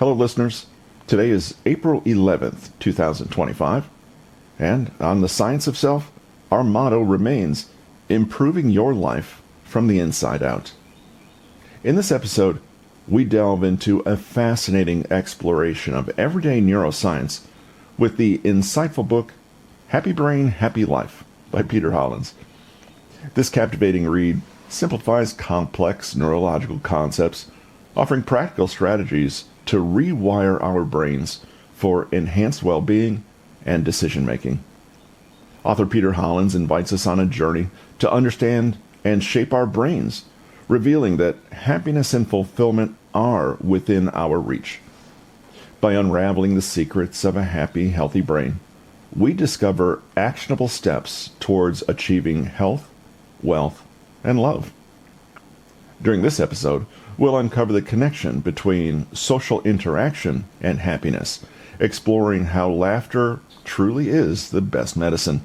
Hello, listeners. Today is April 11th, 2025, and on the Science of Self, our motto remains improving your life from the inside out. In this episode, we delve into a fascinating exploration of everyday neuroscience with the insightful book Happy Brain, Happy Life by Peter Hollins. This captivating read simplifies complex neurological concepts, offering practical strategies to rewire our brains for enhanced well-being and decision-making. Author Peter Hollins invites us on a journey to understand and shape our brains, revealing that happiness and fulfillment are within our reach. By unraveling the secrets of a happy, healthy brain, we discover actionable steps towards achieving health, wealth, and love. During this episode, we'll uncover the connection between social interaction and happiness, exploring how laughter truly is the best medicine.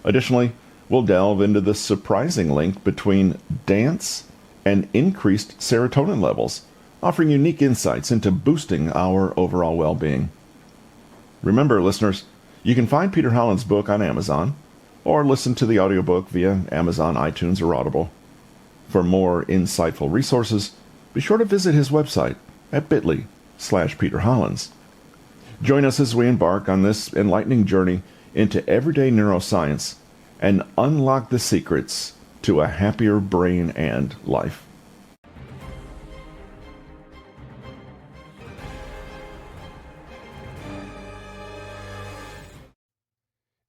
Additionally, we'll delve into the surprising link between dance and increased serotonin levels, offering unique insights into boosting our overall well-being. Remember, listeners, you can find Peter Hollins' book on Amazon or listen to the audiobook via Amazon, iTunes, or Audible. For more insightful resources, be sure to visit his website at bit.ly/Peter Hollins. Join us as we embark on this enlightening journey into everyday neuroscience and unlock the secrets to a happier brain and life.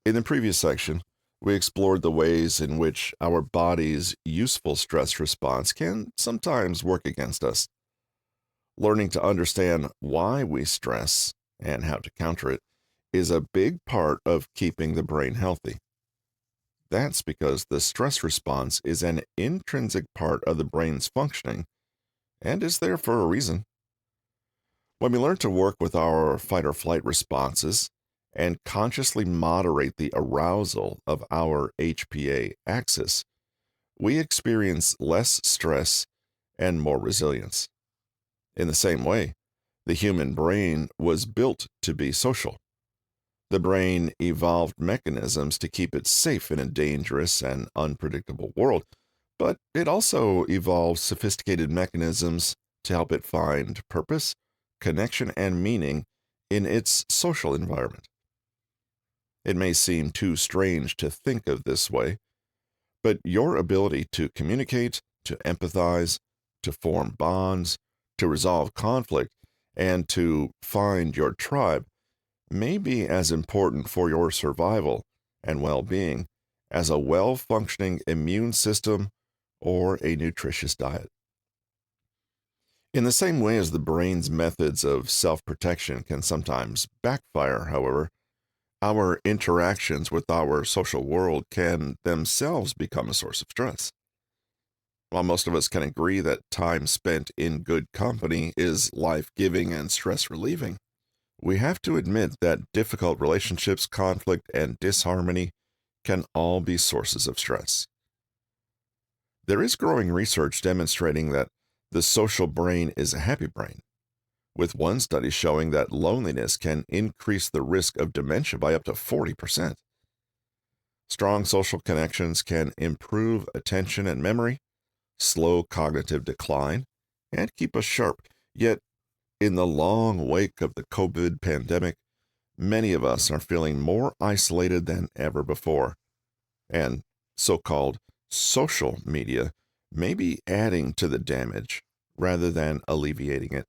In the previous section, we explored the ways in which our body's useful stress response can sometimes work against us. Learning to understand why we stress and how to counter it is a big part of keeping the brain healthy. That's because the stress response is an intrinsic part of the brain's functioning and is there for a reason. When we learn to work with our fight or flight responses and consciously moderate the arousal of our HPA axis, we experience less stress and more resilience. In the same way, the human brain was built to be social. The brain evolved mechanisms to keep it safe in a dangerous and unpredictable world, but it also evolved sophisticated mechanisms to help it find purpose, connection, and meaning in its social environment. It may seem too strange to think of this way, but your ability to communicate, to empathize, to form bonds, to resolve conflict, and to find your tribe may be as important for your survival and well-being as a well-functioning immune system or a nutritious diet. In the same way as the brain's methods of self-protection can sometimes backfire, however, our interactions with our social world can themselves become a source of stress. While most of us can agree that time spent in good company is life-giving and stress-relieving, we have to admit that difficult relationships, conflict, and disharmony can all be sources of stress. There is growing research demonstrating that the social brain is a happy brain, with one study showing that loneliness can increase the risk of dementia by up to 40%. Strong social connections can improve attention and memory, slow cognitive decline, and keep us sharp. Yet, in the long wake of the COVID pandemic, many of us are feeling more isolated than ever before, and so-called social media may be adding to the damage rather than alleviating it.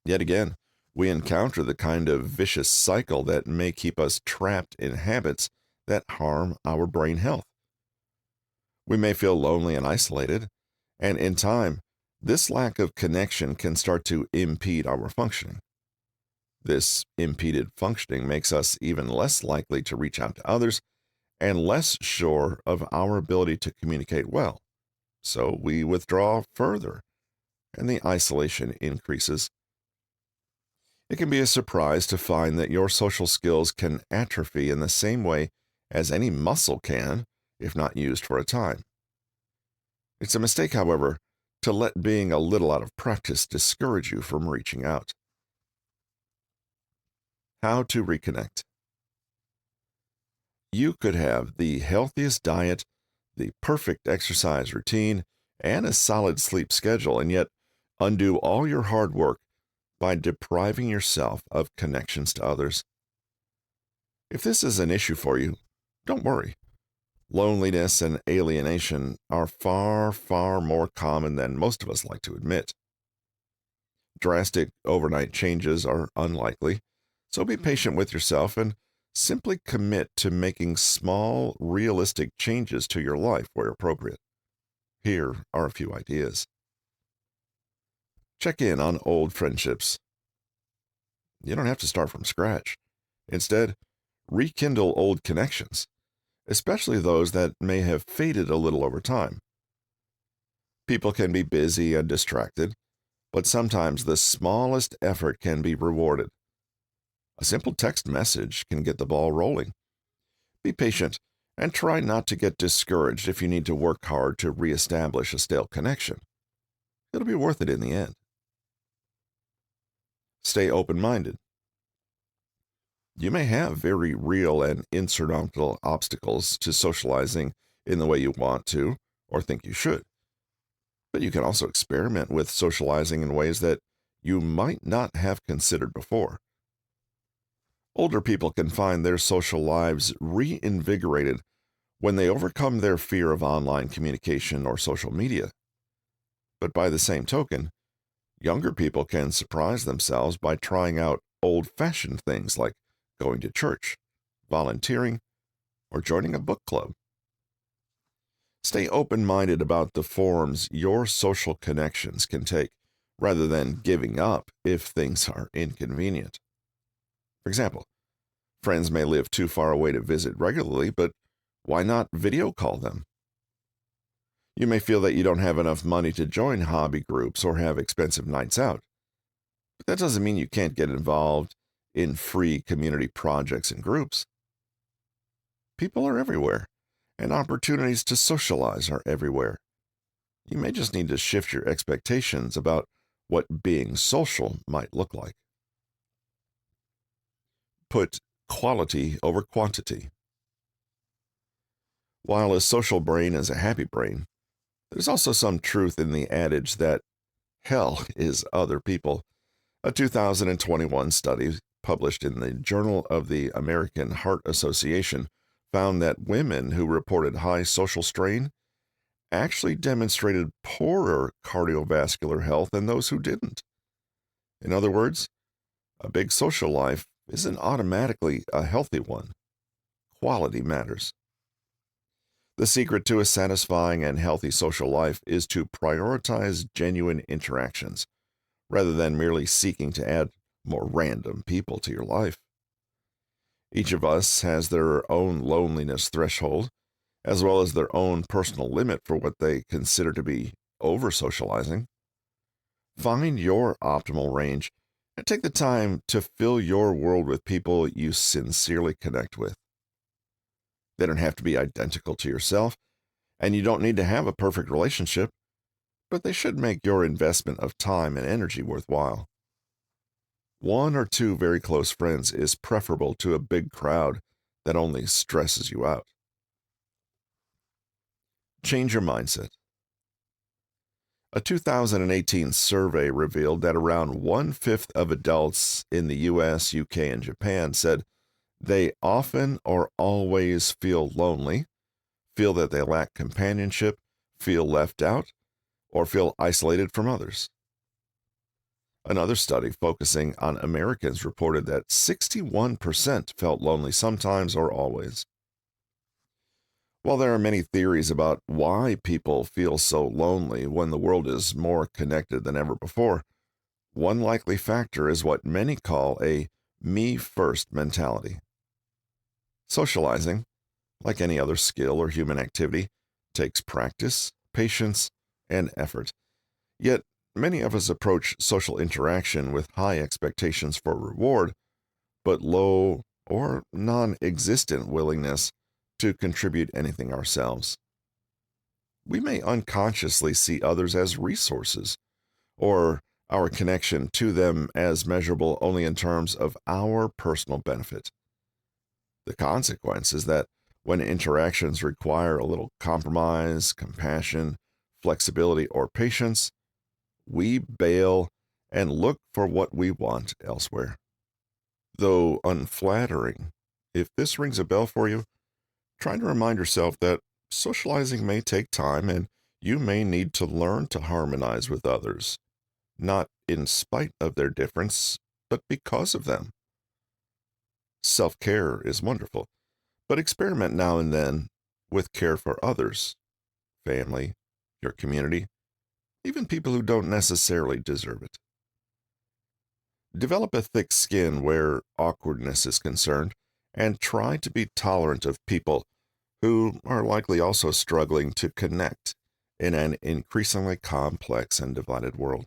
Yet again, we encounter the kind of vicious cycle that may keep us trapped in habits that harm our brain health. We may feel lonely and isolated, and in time, this lack of connection can start to impede our functioning. This impeded functioning makes us even less likely to reach out to others and less sure of our ability to communicate well. So we withdraw further, and the isolation increases. It can be a surprise to find that your social skills can atrophy in the same way as any muscle can, if not used for a time. It's a mistake, however, to let being a little out of practice discourage you from reaching out. How to reconnect. You could have the healthiest diet, the perfect exercise routine, and a solid sleep schedule, and yet undo all your hard work by depriving yourself of connections to others. If this is an issue for you, don't worry. Loneliness and alienation are far, far more common than most of us like to admit. Drastic overnight changes are unlikely, so be patient with yourself and simply commit to making small, realistic changes to your life where appropriate. Here are a few ideas. Check in on old friendships. You don't have to start from scratch. Instead, rekindle old connections, especially those that may have faded a little over time. People can be busy and distracted, but sometimes the smallest effort can be rewarded. A simple text message can get the ball rolling. Be patient and try not to get discouraged if you need to work hard to reestablish a stale connection. It'll be worth it in the end. Stay open-minded. You may have very real and insurmountable obstacles to socializing in the way you want to or think you should. But you can also experiment with socializing in ways that you might not have considered before. Older people can find their social lives reinvigorated when they overcome their fear of online communication or social media. But by the same token, younger people can surprise themselves by trying out old-fashioned things like going to church, volunteering, or joining a book club. Stay open-minded about the forms your social connections can take, rather than giving up if things are inconvenient. For example, friends may live too far away to visit regularly, but why not video call them? You may feel that you don't have enough money to join hobby groups or have expensive nights out. But that doesn't mean you can't get involved in free community projects and groups. People are everywhere, and opportunities to socialize are everywhere. You may just need to shift your expectations about what being social might look like. Put quality over quantity. While a social brain is a happy brain, there's also some truth in the adage that hell is other people. A 2021 study published in the Journal of the American Heart Association found that women who reported high social strain actually demonstrated poorer cardiovascular health than those who didn't. In other words, a big social life isn't automatically a healthy one. Quality matters. The secret to a satisfying and healthy social life is to prioritize genuine interactions, rather than merely seeking to add more random people to your life. Each of us has their own loneliness threshold, as well as their own personal limit for what they consider to be over-socializing. Find your optimal range and take the time to fill your world with people you sincerely connect with. They don't have to be identical to yourself, and you don't need to have a perfect relationship, but they should make your investment of time and energy worthwhile. 1 or 2 very close friends is preferable to a big crowd that only stresses you out. Change your mindset. A 2018 survey revealed that around 1/5 of adults in the US, UK, and Japan said they often or always feel lonely, feel that they lack companionship, feel left out, or feel isolated from others. Another study focusing on Americans reported that 61% felt lonely sometimes or always. While there are many theories about why people feel so lonely when the world is more connected than ever before, one likely factor is what many call a me-first mentality. Socializing, like any other skill or human activity, takes practice, patience, and effort. Yet, many of us approach social interaction with high expectations for reward, but low or non-existent willingness to contribute anything ourselves. we may unconsciously see others as resources, or our connection to them as measurable only in terms of our personal benefit. The consequence is that when interactions require a little compromise, compassion, flexibility, or patience, we bail and look for what we want elsewhere. Though unflattering, if this rings a bell for you, try to remind yourself that socializing may take time and you may need to learn to harmonize with others, not in spite of their difference, but because of them. Self-care is wonderful, but experiment now and then with care for others, family, your community, even people who don't necessarily deserve it. Develop a thick skin where awkwardness is concerned, and try to be tolerant of people who are likely also struggling to connect in an increasingly complex and divided world.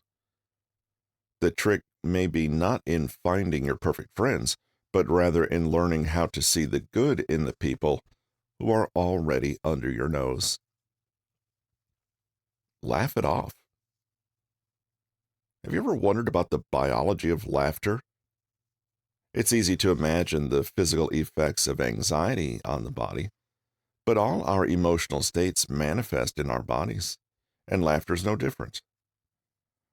The trick may be not in finding your perfect friends, but rather in learning how to see the good in the people who are already under your nose. Laugh it off. Have you ever wondered about the biology of laughter? It's easy to imagine the physical effects of anxiety on the body, but all our emotional states manifest in our bodies, and laughter is no different.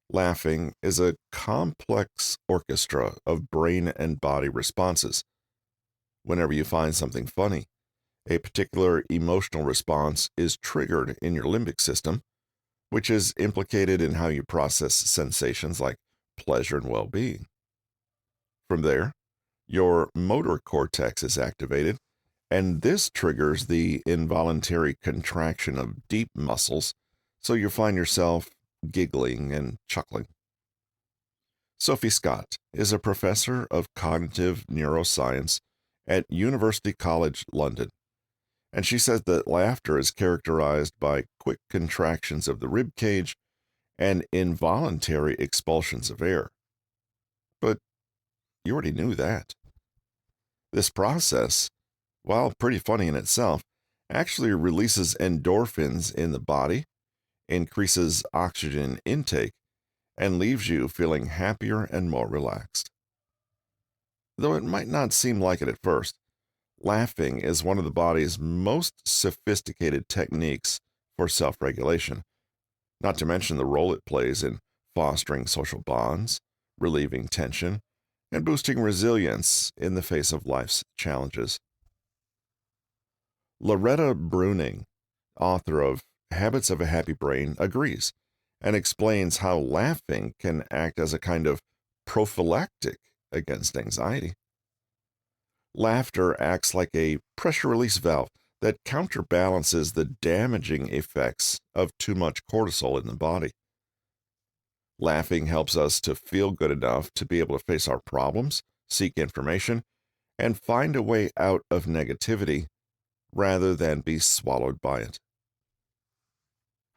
Laughing is a complex orchestra of brain and body responses. Whenever you find something funny, a particular emotional response is triggered in your limbic system, which is implicated in how you process sensations like pleasure and well-being. From there, your motor cortex is activated, and this triggers the involuntary contraction of deep muscles, so you find yourself giggling and chuckling. Sophie Scott is a professor of cognitive neuroscience at University College London, and she says that laughter is characterized by quick contractions of the rib cage and involuntary expulsions of air. But you already knew that. This process, while pretty funny in itself, actually releases endorphins in the body, increases oxygen intake, and leaves you feeling happier and more relaxed. Though it might not seem like it at first, laughing is one of the body's most sophisticated techniques for self-regulation, not to mention the role it plays in fostering social bonds, relieving tension, and boosting resilience in the face of life's challenges. Loretta Bruning, author of Habits of a Happy Brain, agrees and explains how laughing can act as a kind of prophylactic against anxiety. Laughter acts like a pressure release valve that counterbalances the damaging effects of too much cortisol in the body. Laughing helps us to feel good enough to be able to face our problems, seek information, and find a way out of negativity rather than be swallowed by it.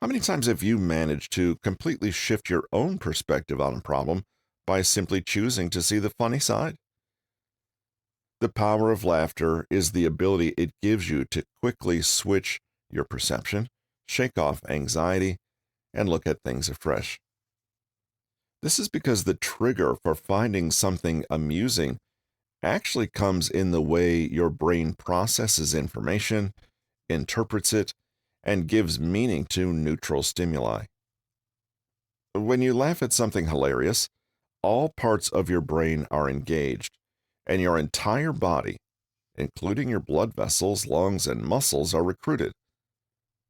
How many times have you managed to completely shift your own perspective on a problem by simply choosing to see the funny side? The power of laughter is the ability it gives you to quickly switch your perception, shake off anxiety, and look at things afresh. This is because the trigger for finding something amusing actually comes in the way your brain processes information, interprets it, and gives meaning to neutral stimuli. When you laugh at something hilarious, all parts of your brain are engaged, and your entire body, including your blood vessels, lungs, and muscles, are recruited.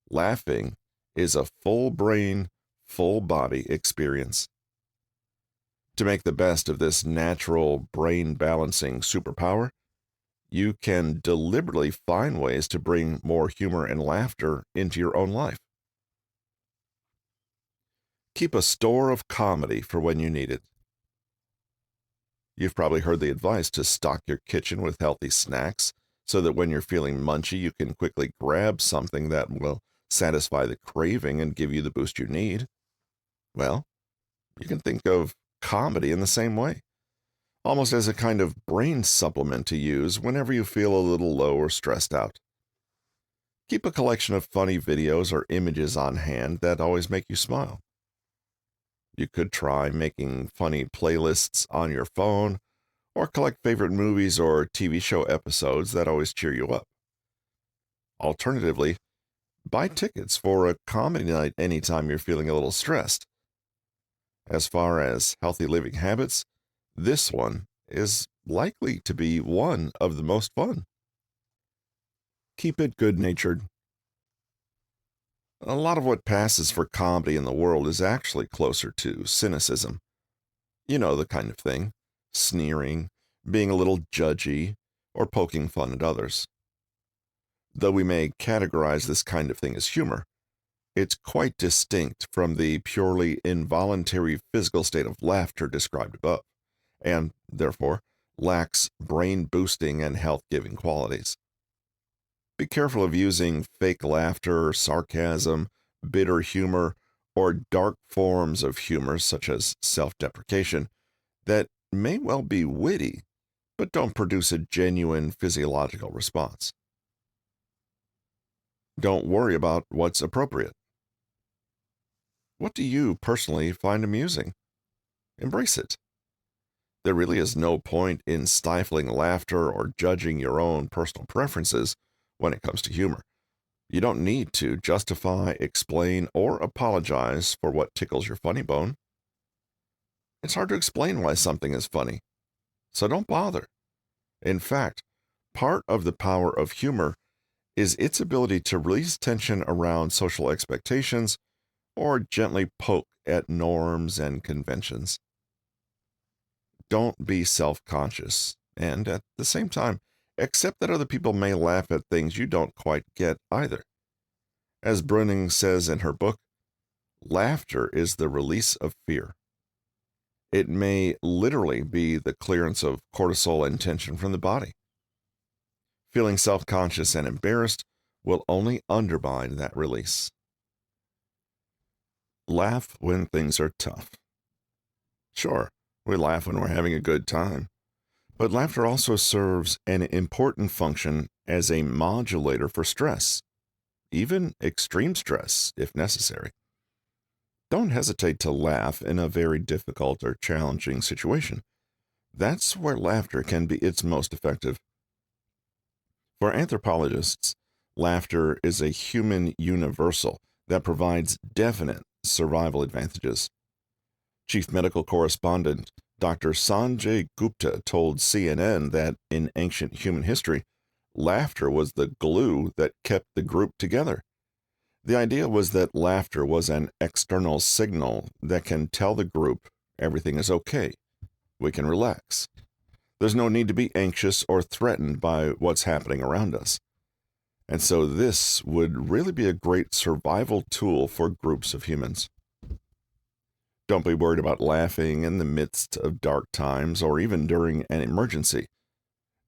Laughing is a full brain, full body experience. To make the best of this natural brain balancing superpower, you can deliberately find ways to bring more humor and laughter into your own life. Keep a store of comedy for when you need it. You've probably heard the advice to stock your kitchen with healthy snacks so that when you're feeling munchy, you can quickly grab something that will satisfy the craving and give you the boost you need. Well, you can think of comedy in the same way, almost as a kind of brain supplement to use whenever you feel a little low or stressed out. Keep a collection of funny videos or images on hand that always make you smile. You could try making funny playlists on your phone or collect favorite movies or TV show episodes that always cheer you up. Alternatively, buy tickets for a comedy night anytime you're feeling a little stressed. As far as healthy living habits, this one is likely to be one of the most fun. Keep it good-natured. A lot of what passes for comedy in the world is actually closer to cynicism. You know the kind of thing: sneering, being a little judgy, or poking fun at others. Though we may categorize this kind of thing as humor, it's quite distinct from the purely involuntary physical state of laughter described above, and, therefore, lacks brain-boosting and health-giving qualities. Be careful of using fake laughter, sarcasm, bitter humor, or dark forms of humor such as self-deprecation that may well be witty, but don't produce a genuine physiological response. Don't worry about what's appropriate. What do you personally find amusing? Embrace it. There really is no point in stifling laughter or judging your own personal preferences when it comes to humor. You don't need to justify, explain, or apologize for what tickles your funny bone. It's hard to explain why something is funny, so don't bother. In fact, part of the power of humor is its ability to release tension around social expectations or gently poke at norms and conventions. Don't be self-conscious, and at the same time, accept that other people may laugh at things you don't quite get either. As Breuning says in her book, laughter is the release of fear. It may literally be the clearance of cortisol and tension from the body. Feeling self-conscious and embarrassed will only undermine that release. Laugh when things are tough. Sure, we laugh when we're having a good time, but laughter also serves an important function as a modulator for stress, even extreme stress if necessary. Don't hesitate to laugh in a very difficult or challenging situation. That's where laughter can be its most effective. For anthropologists, laughter is a human universal that provides definite survival advantages. Chief Medical Correspondent Dr. Sanjay Gupta told CNN that in ancient human history, laughter was the glue that kept the group together. The idea was that laughter was an external signal that can tell the group everything is okay. We can relax. There's no need to be anxious or threatened by what's happening around us. And so this would really be a great survival tool for groups of humans. Don't be worried about laughing in the midst of dark times or even during an emergency.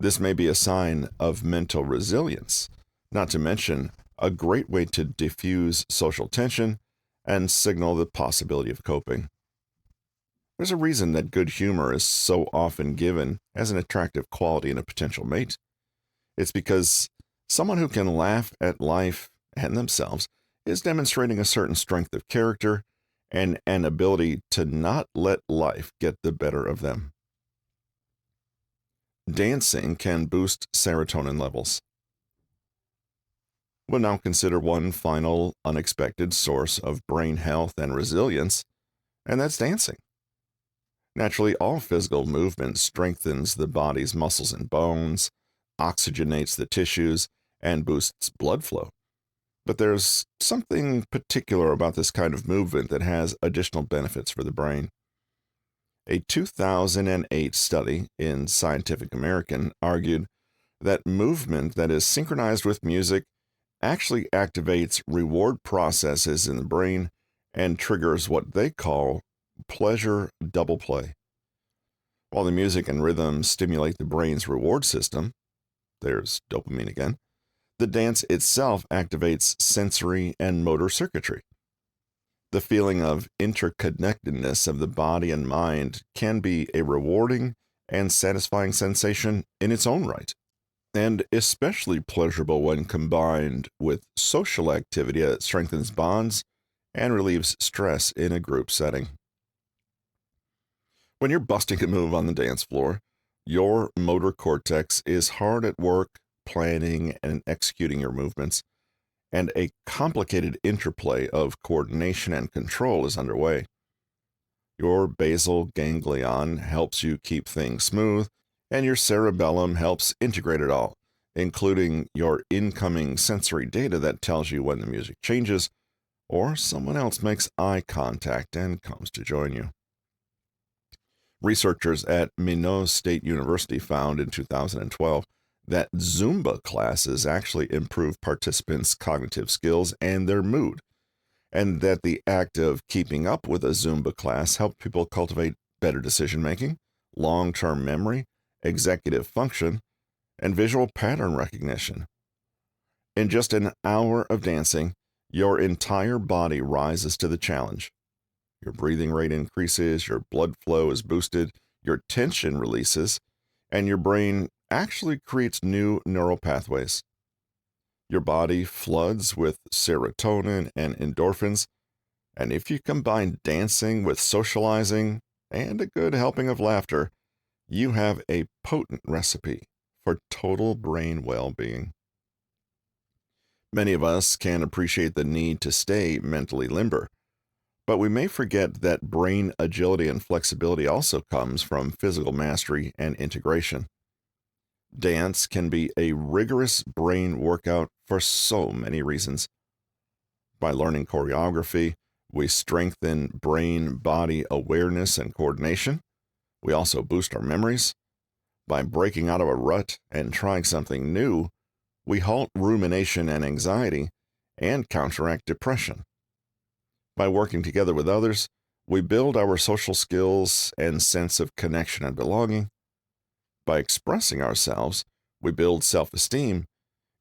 This may be a sign of mental resilience, not to mention a great way to diffuse social tension and signal the possibility of coping. There's a reason that good humor is so often given as an attractive quality in a potential mate. It's because someone who can laugh at life and themselves is demonstrating a certain strength of character and an ability to not let life get the better of them. Dancing can boost serotonin levels. We'll now consider one final unexpected source of brain health and resilience, and that's dancing. Naturally, all physical movement strengthens the body's muscles and bones, oxygenates the tissues, and boosts blood flow. But there's something particular about this kind of movement that has additional benefits for the brain. A 2008 study in Scientific American argued that movement that is synchronized with music actually activates reward processes in the brain and triggers what they call pleasure double play. While the music and rhythm stimulate the brain's reward system, there's dopamine again, the dance itself activates sensory and motor circuitry. The feeling of interconnectedness of the body and mind can be a rewarding and satisfying sensation in its own right. and especially pleasurable when combined with social activity that strengthens bonds and relieves stress in a group setting. When you're busting a move on the dance floor, your motor cortex is hard at work planning and executing your movements, and a complicated interplay of coordination and control is underway. Your basal ganglion helps you keep things smooth, and your cerebellum helps integrate it all, including your incoming sensory data that tells you when the music changes or someone else makes eye contact and comes to join you. Researchers at Minot State University found in 2012 that Zumba classes actually improve participants' cognitive skills and their mood, and that the act of keeping up with a Zumba class helped people cultivate better decision making, long term memory, executive function, and visual pattern recognition. In just an hour of dancing, your entire body rises to the challenge. Your breathing rate increases, your blood flow is boosted, your tension releases, and your brain actually creates new neural pathways. Your body floods with serotonin and endorphins, and if you combine dancing with socializing and a good helping of laughter, you have a potent recipe for total brain well-being. Many of us can appreciate the need to stay mentally limber, but we may forget that brain agility and flexibility also comes from physical mastery and integration. Dance can be a rigorous brain workout for so many reasons. By learning choreography, we strengthen brain-body awareness and coordination. We also boost our memories. By breaking out of a rut and trying something new, we halt rumination and anxiety and counteract depression. By working together with others, we build our social skills and sense of connection and belonging. By expressing ourselves, we build self-esteem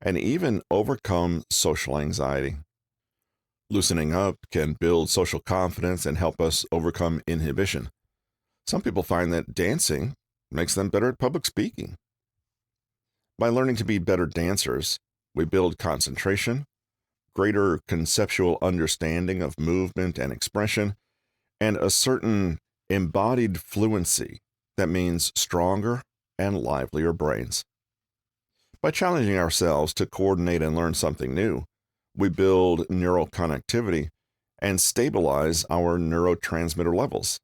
and even overcome social anxiety. Loosening up can build social confidence and help us overcome inhibition. Some people find that dancing makes them better at public speaking. By learning to be better dancers, we build concentration, greater conceptual understanding of movement and expression, and a certain embodied fluency that means stronger and livelier brains. By challenging ourselves to coordinate and learn something new, we build neural connectivity and stabilize our neurotransmitter levels.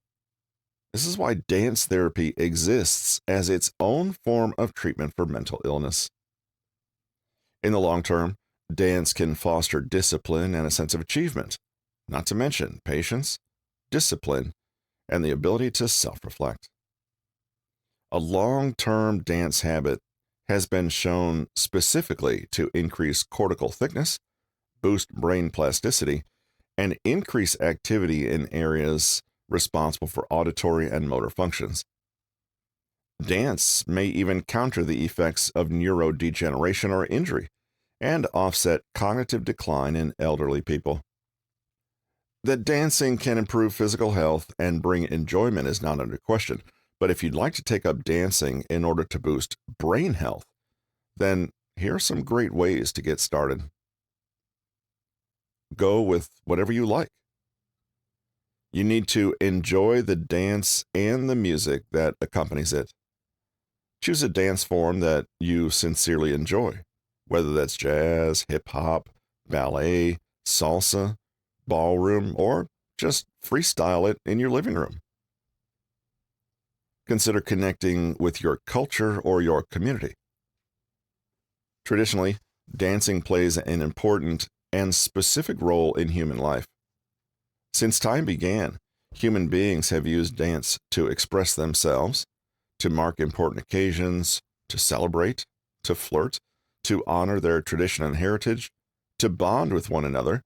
This is why dance therapy exists as its own form of treatment for mental illness. In the long term, dance can foster discipline and a sense of achievement, not to mention patience, discipline, and the ability to self-reflect. A long-term dance habit has been shown specifically to increase cortical thickness, boost brain plasticity, and increase activity in areas responsible for auditory and motor functions. Dance may even counter the effects of neurodegeneration or injury and offset cognitive decline in elderly people. That dancing can improve physical health and bring enjoyment is not under question, but if you'd like to take up dancing in order to boost brain health, then here are some great ways to get started. Go with whatever you like. You need to enjoy the dance and the music that accompanies it. Choose a dance form that you sincerely enjoy, whether that's jazz, hip-hop, ballet, salsa, ballroom, or just freestyle it in your living room. Consider connecting with your culture or your community. Traditionally, dancing plays an important and specific role in human life. Since time began, human beings have used dance to express themselves, to mark important occasions, to celebrate, to flirt, to honor their tradition and heritage, to bond with one another,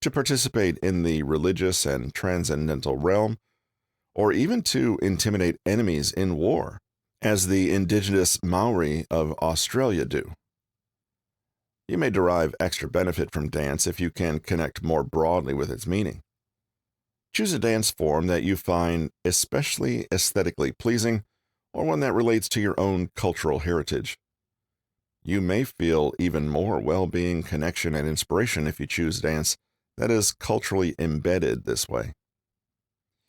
to participate in the religious and transcendental realm, or even to intimidate enemies in war, as the indigenous Maori of Australia do. You may derive extra benefit from dance if you can connect more broadly with its meaning. Choose a dance form that you find especially aesthetically pleasing or one that relates to your own cultural heritage. You may feel even more well-being, connection, and inspiration if you choose dance that is culturally embedded this way.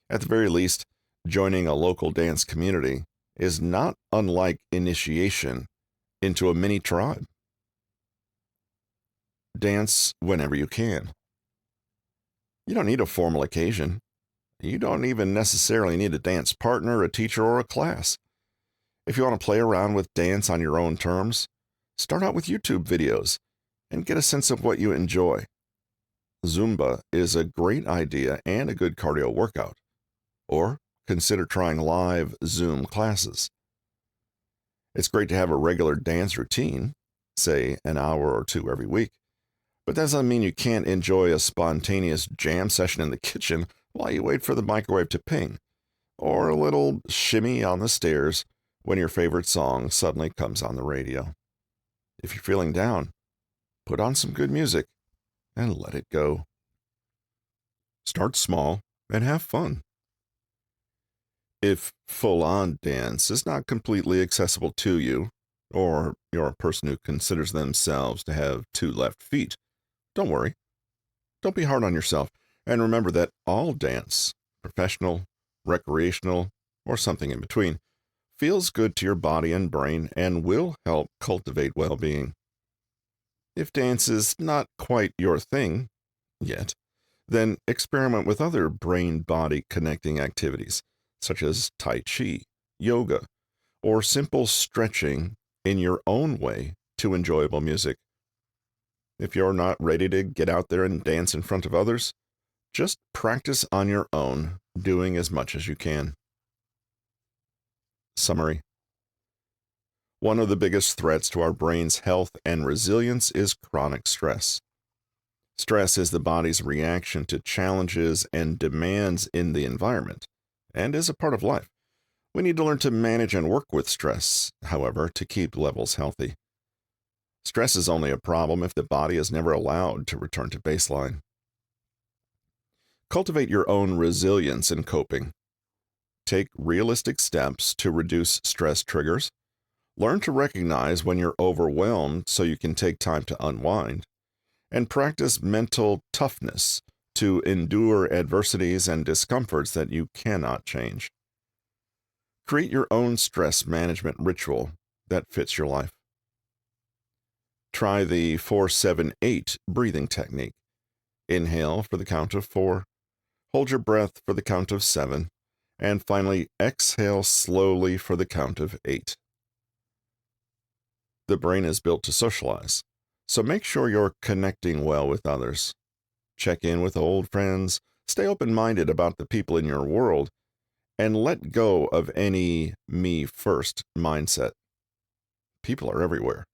At the very least, joining a local dance community is not unlike initiation into a mini tribe. Dance whenever you can. You don't need a formal occasion. You don't even necessarily need a dance partner, a teacher, or a class. If you want to play around with dance on your own terms, start out with YouTube videos and get a sense of what you enjoy. Zumba is a great idea and a good cardio workout. Or consider trying live Zoom classes. It's great to have a regular dance routine, say an hour or two every week, but that doesn't mean you can't enjoy a spontaneous jam session in the kitchen while you wait for the microwave to ping, or a little shimmy on the stairs when your favorite song suddenly comes on the radio. If you're feeling down, put on some good music and let it go. Start small and have fun. If full-on dance is not completely accessible to you, or you're a person who considers themselves to have two left feet, don't worry. Don't be hard on yourself, and remember that all dance, professional, recreational, or something in between, feels good to your body and brain and will help cultivate well-being. If dance is not quite your thing yet, then experiment with other brain-body connecting activities, such as Tai Chi, yoga, or simple stretching in your own way to enjoyable music. If you're not ready to get out there and dance in front of others, just practice on your own, doing as much as you can. Summary. One of the biggest threats to our brain's health and resilience is chronic stress. Stress is the body's reaction to challenges and demands in the environment, and is a part of life. We need to learn to manage and work with stress, however, to keep levels healthy. Stress is only a problem if the body is never allowed to return to baseline. Cultivate your own resilience in coping. Take realistic steps to reduce stress triggers. Learn to recognize when you're overwhelmed so you can take time to unwind. And practice mental toughness to endure adversities and discomforts that you cannot change. Create your own stress management ritual that fits your life. Try the 4-7-8 breathing technique. Inhale for the count of 4, hold your breath for the count of 7, and finally exhale slowly for the count of 8. The brain is built to socialize, so make sure you're connecting well with others. Check in with old friends, stay open-minded about the people in your world, and let go of any me-first mindset. People are everywhere,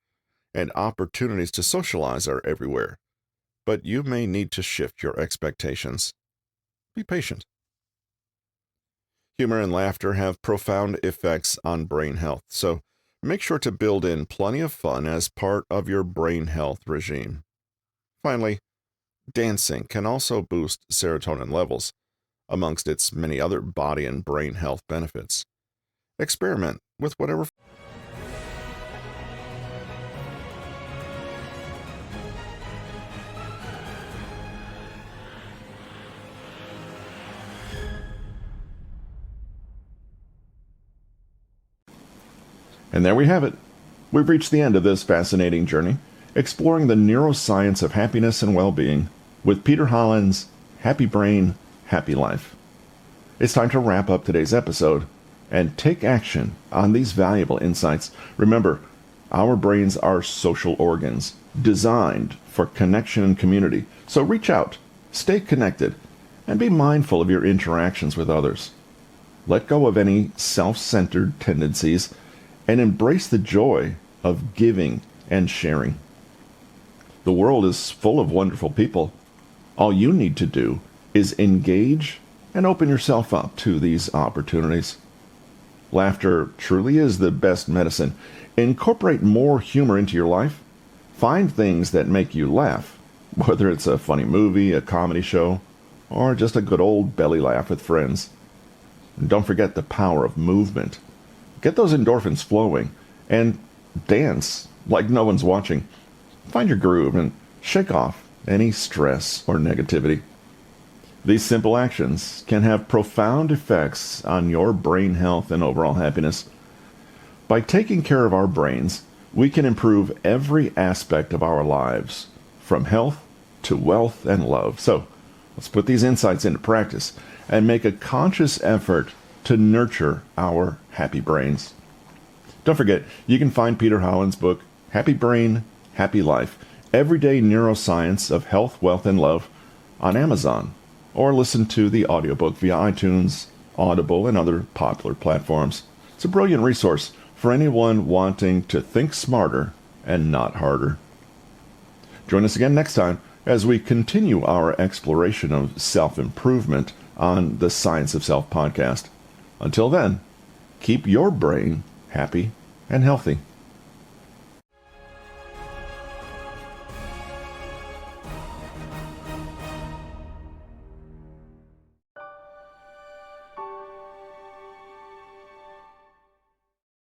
and opportunities to socialize are everywhere, but you may need to shift your expectations. Be patient. Humor and laughter have profound effects on brain health, so make sure to build in plenty of fun as part of your brain health regime. Finally, dancing can also boost serotonin levels, amongst its many other body and brain health benefits. Experiment with whatever. And there we have it. We've reached the end of this fascinating journey, exploring the neuroscience of happiness and well-being with Peter Hollins' Happy Brain, Happy Life. It's time to wrap up today's episode and take action on these valuable insights. Remember, our brains are social organs designed for connection and community. So reach out, stay connected, and be mindful of your interactions with others. Let go of any self-centered tendencies and embrace the joy of giving and sharing. The world is full of wonderful people. All you need to do is engage and open yourself up to these opportunities. Laughter truly is the best medicine. Incorporate more humor into your life. Find things that make you laugh, whether it's a funny movie, a comedy show, or just a good old belly laugh with friends. And don't forget the power of movement. Get those endorphins flowing and dance like no one's watching. Find your groove and shake off any stress or negativity. These simple actions can have profound effects on your brain health and overall happiness. By taking care of our brains, we can improve every aspect of our lives, from health to wealth and love. So, let's put these insights into practice and make a conscious effort to nurture our happy brains. Don't forget, you can find Peter Hollins' book, Happy Brain, Happy Life, Everyday Neuroscience of Health, Wealth, and Love on Amazon, or listen to the audiobook via iTunes, Audible, and other popular platforms. It's a brilliant resource for anyone wanting to think smarter and not harder. Join us again next time as we continue our exploration of self-improvement on the Science of Self podcast. Until then, keep your brain happy and healthy.